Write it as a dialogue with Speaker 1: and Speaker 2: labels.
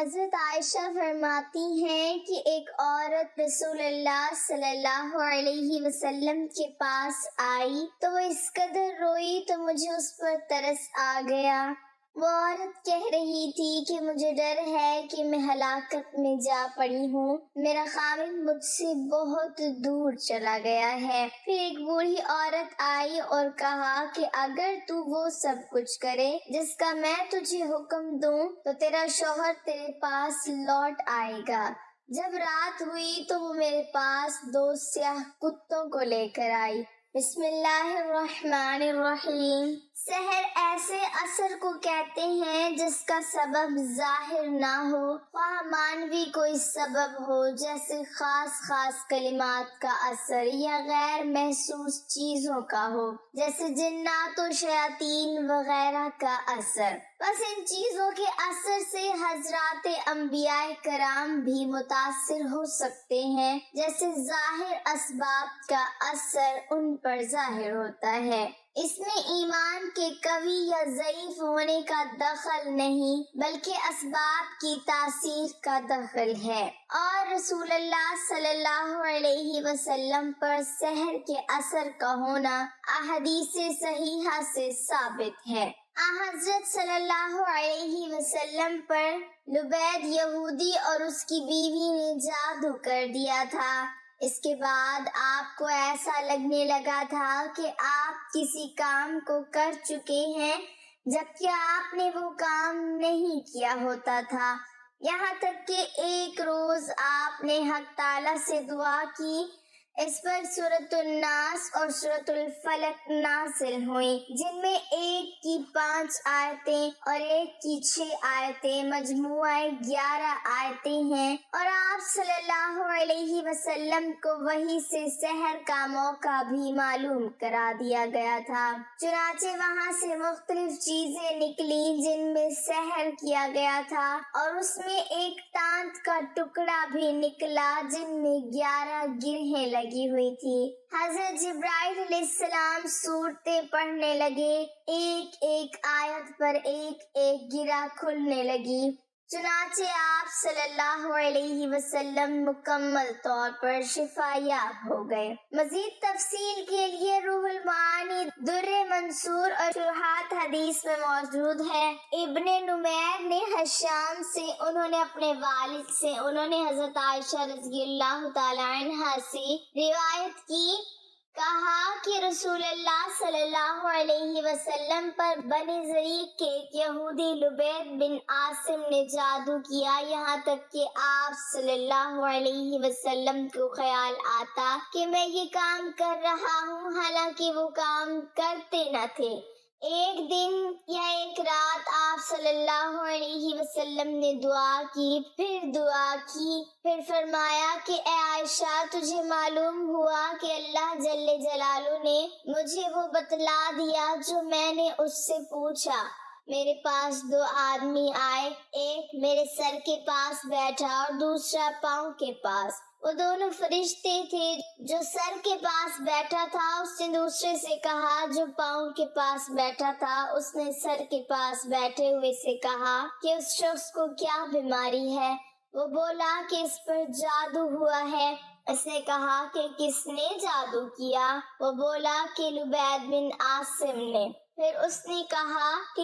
Speaker 1: حضرت عائشہ فرماتی ہیں کہ ایک عورت رسول اللہ صلی اللہ علیہ وسلم کے پاس آئی تو وہ اس قدر روئی تو مجھے اس پر ترس آ گیا۔ وہ عورت کہہ رہی تھی کہ مجھے ڈر ہے کہ میں ہلاکت میں جا پڑی ہوں، میرا خاوند مجھ سے بہت دور چلا گیا ہے۔ پھر ایک بوڑھی عورت آئی اور کہا کہ اگر تو وہ سب کچھ کرے جس کا میں تجھے حکم دوں تو تیرا شوہر تیرے پاس لوٹ آئے گا۔ جب رات ہوئی تو وہ میرے پاس 2 سیاہ کتوں کو لے کر آئی۔ بسم اللہ الرحمن الرحیم۔ سحر ایسے اثر کو کہتے ہیں جس کا سبب ظاہر نہ ہو، خواہ مانوی کوئی سبب ہو، جیسے خاص کلمات کا اثر، یا غیر محسوس چیزوں کا ہو، جیسے جنات و شیاطین وغیرہ کا اثر۔ بس ان چیزوں کے اثر سے حضرات انبیاء کرام بھی متاثر ہو سکتے ہیں، جیسے ظاہر اسباب کا اثر ان پر ظاہر ہوتا ہے۔ اس میں ایمان کے قوی یا ضعیف ہونے کا دخل نہیں، بلکہ اسباب کی تاثیر کا دخل ہے۔ اور رسول اللہ صلی اللہ علیہ وسلم پر سحر کے اثر کا ہونا احادیث صحیحہ سے ثابت ہے۔ حضرت صلی اللہ علیہ وسلم پر لبید یہودی اور اس کی بیوی نے جادو کر دیا تھا۔ اس کے بعد آپ کو ایسا لگنے لگا تھا کہ آپ کسی کام کو کر چکے ہیں جبکہ آپ نے وہ کام نہیں کیا ہوتا تھا، یہاں تک کہ ایک روز آپ نے حق تعالیٰ سے دعا کی، اس پر سورۃ الناس اور سورۃ الفلق نازل ہوئیں، جن میں ایک کی 5 آیتیں اور ایک کی 6 آیتیں، مجموعہ 11 آیتیں ہیں، اور آپ صلی اللہ علیہ وسلم کو وحی سے سحر کا موقع بھی معلوم کرا دیا گیا تھا۔ چنانچہ وہاں سے مختلف چیزیں نکلی جن میں سحر کیا گیا تھا، اور اس میں ایک تانت کا ٹکڑا بھی نکلا جن میں 11 گرہیں لگی ہوئی تھی۔ حضرت جبرائیل علیہ السلام سورتیں پڑھنے لگے، ایک ایک آیت پر ایک ایک گرہ کھلنے لگی، چنانچہ آپ صلی اللہ علیہ وسلم مکمل طور پر شفا یاب ہو گئے۔ مزید تفصیل کے لیے روح المعانی در منصور اور شروحات حدیث میں موجود ہے۔ ابن نمیر نے حشام سے، انہوں نے اپنے والد سے، انہوں نے حضرت عائشہ رضی اللہ تعالی عنہا سے روایت کی، کہا کہ رسول اللہ صلی اللہ علیہ وسلم پر بنی ضریق کے ایک یہودی لبید بن عاصم نے جادو کیا، یہاں تک کہ آپ صلی اللہ علیہ وسلم کو خیال آتا کہ میں یہ کام کر رہا ہوں، حالانکہ وہ کام کرتے نہ تھے۔ ایک دن یا ایک رات آپ صلی اللہ علیہ وسلم نے دعا کی، پھر فرمایا کہ اے عائشہ، تجھے معلوم ہوا کہ اللہ جل جلالہ نے مجھے وہ بتلا دیا جو میں نے اس سے پوچھا۔ میرے پاس 2 آدمی آئے، ایک میرے سر کے پاس بیٹھا اور دوسرا پاؤں کے پاس۔ وہ دونوں فرشتے تھے۔ جو سر کے پاس بیٹھا تھا اس نے دوسرے سے کہا، جو پاؤں کے پاس بیٹھا تھا اس نے سر کے پاس بیٹھے ہوئے سے کہا کہ اس شخص کو کیا بیماری ہے؟ وہ بولا کہ اس پر جادو ہوا ہے۔ اس نے کہا کہ کس نے جادو کیا؟ وہ بولا کہ لبید بن عاصم نے۔ پھر اس نے کہا کہ